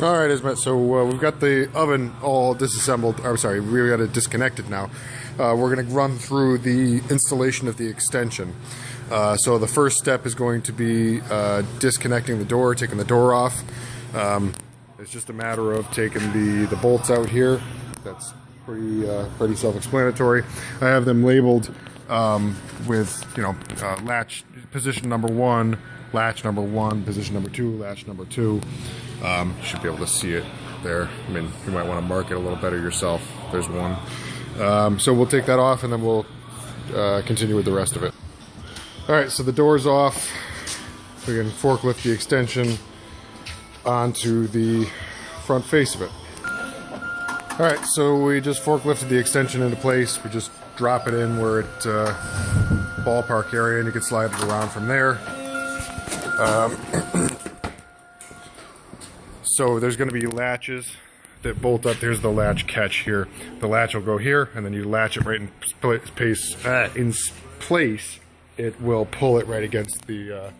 All right, Ismet. So we've got the oven all disassembled. I'm sorry, we got it disconnected now. We're going to run through the installation of the extension. So the first step is going to be disconnecting the door, taking the door off. It's just a matter of taking the bolts out here. That's pretty self-explanatory. I have them labeled with latch position number 1. Latch number 1, position number 2, latch number 2. You should be able to see it there. I mean, you might want to mark it a little better yourself. There's one. So we'll take that off and then we'll continue with the rest of it. Alright, so the door's off. We can forklift the extension onto the front face of it. Alright, so we just forklifted the extension into place. We just drop it in where it ballpark area and you can slide it around from there. So there's going to be latches that bolt up. There's the latch catch here. The latch will go here, and then you latch it right in place. It will pull it right against the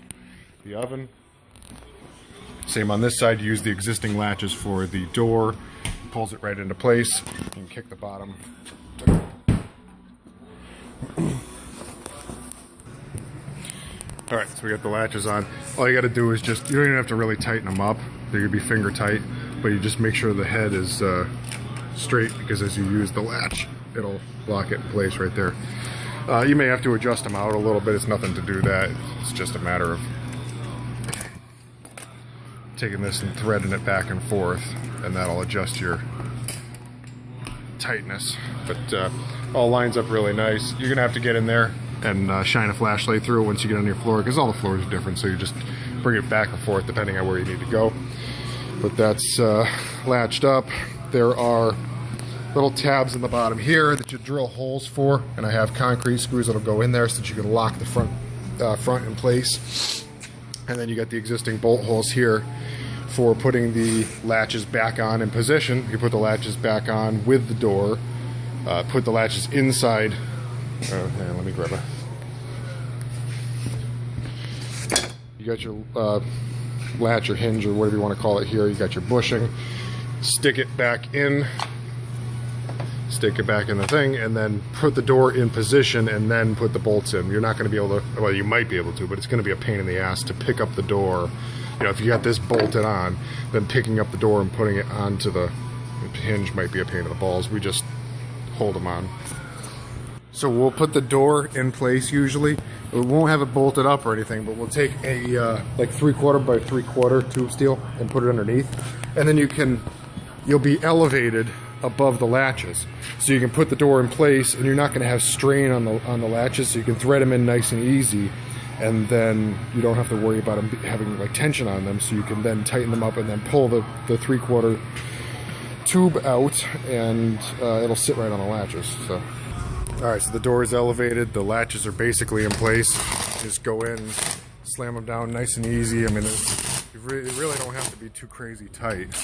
oven. Same on this side. You use the existing latches for the door. Pulls it right into place. You can kick the bottom. Alright, so we got the latches on. All you got to do is just, you don't even have to really tighten them up. They're going to be finger tight, but you just make sure the head is straight, because as you use the latch, it'll lock it in place right there. You may have to adjust them out a little bit. It's nothing to do that. It's just a matter of taking this and threading it back and forth, and that'll adjust your tightness. But all lines up really nice. You're going to have to get in there and shine a flashlight through it once you get on your floor, because all the floors are different, so you just bring it back and forth depending on where you need to go. But that's latched up. There are little tabs in the bottom here that you drill holes for, and I have concrete screws that'll go in there so that you can lock the front in place. And then you got the existing bolt holes here for putting the latches back on in position. You put the latches back on with the door, put the latches inside. Let me grab it. You got your latch or hinge or whatever you want to call it here. You got your bushing. Stick it back in. Stick it back in the thing, and then put the door in position, and then put the bolts in. You're not going to be able to, well, you might be able to, but it's going to be a pain in the ass to pick up the door. You know, if you got this bolted on, then picking up the door and putting it onto the hinge might be a pain in the balls. We just hold them on. So we'll put the door in place usually. We won't have it bolted up or anything, but we'll take a like 3/4 by 3/4 tube steel and put it underneath. And then you'll be elevated above the latches. So you can put the door in place, and you're not going to have strain on the latches, so you can thread them in nice and easy. And then you don't have to worry about them having like tension on them, so you can then tighten them up and then pull the 3/4 tube out, and it'll sit right on the latches. So. Alright, so the door is elevated, the latches are basically in place. Just go in, slam them down nice and easy. I mean, you really don't have to be too crazy tight.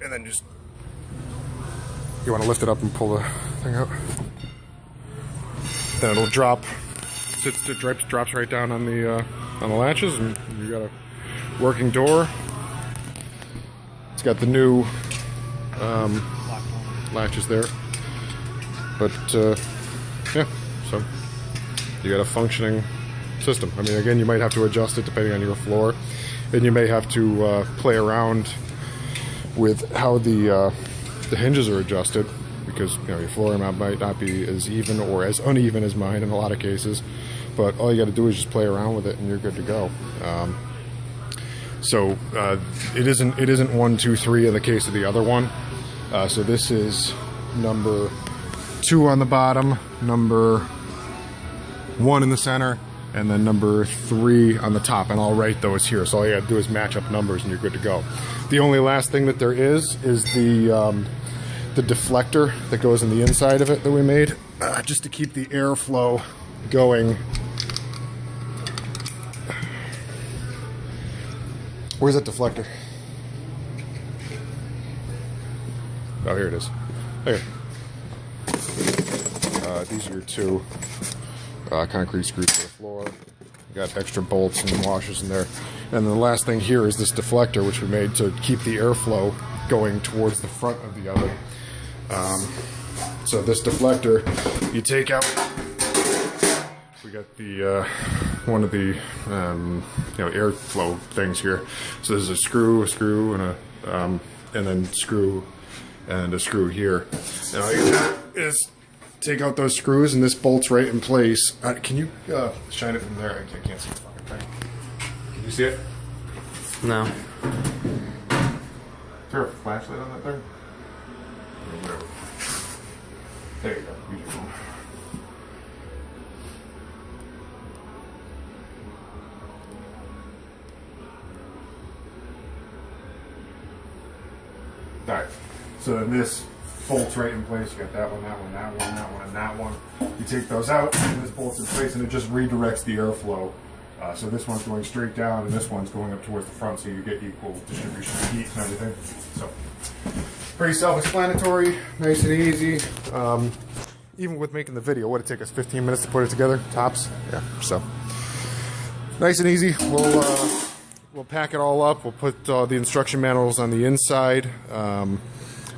And then just, you want to lift it up and pull the thing up. Then it'll drop, drops right down on the latches, and you got a working door. It's got the new latches there, but yeah, so you got a functioning system. I mean, again, you might have to adjust it depending on your floor, and you may have to play around with how the hinges are adjusted, because your floor might not be as even or as uneven as mine in a lot of cases. But all you got to do is just play around with it, and you're good to go. So it isn't 1, 2, 3 in the case of the other one. So this is number 2 on the bottom, number 1 in the center, and then number 3 on the top, and I'll write those here. So all you gotta do is match up numbers and you're good to go. The only last thing that there is the deflector that goes in the inside of it that we made, just to keep the airflow going. Where's that deflector? Oh, here it is. Okay. These are your 2 concrete screws for the floor. You got extra bolts and washers in there. And the last thing here is this deflector, which we made to keep the airflow going towards the front of the oven. So this deflector, you take out, we got the one of the airflow things here. So there's a screw, and then screw and a screw here. And all you do is take out those screws, and this bolts right in place. Can you shine it from there? I can't see the fucking thing. Can you see it? No. Is there a flashlight on that thing? There you go. Use your phone. Alright, so then this bolts right in place. You got that one, that one, that one, that one, and that one. You take those out, and this bolts in place, and it just redirects the airflow. So this one's going straight down, and this one's going up towards the front, so you get equal distribution of heat and everything. So, pretty self-explanatory, nice and easy. Even with making the video, what did it take us 15 minutes to put it together? Tops? Yeah, so. Nice and easy. We'll pack it all up. We'll put the instruction manuals on the inside, and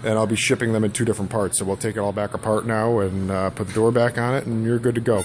I'll be shipping them in 2 different parts. So we'll take it all back apart now and put the door back on it, and you're good to go.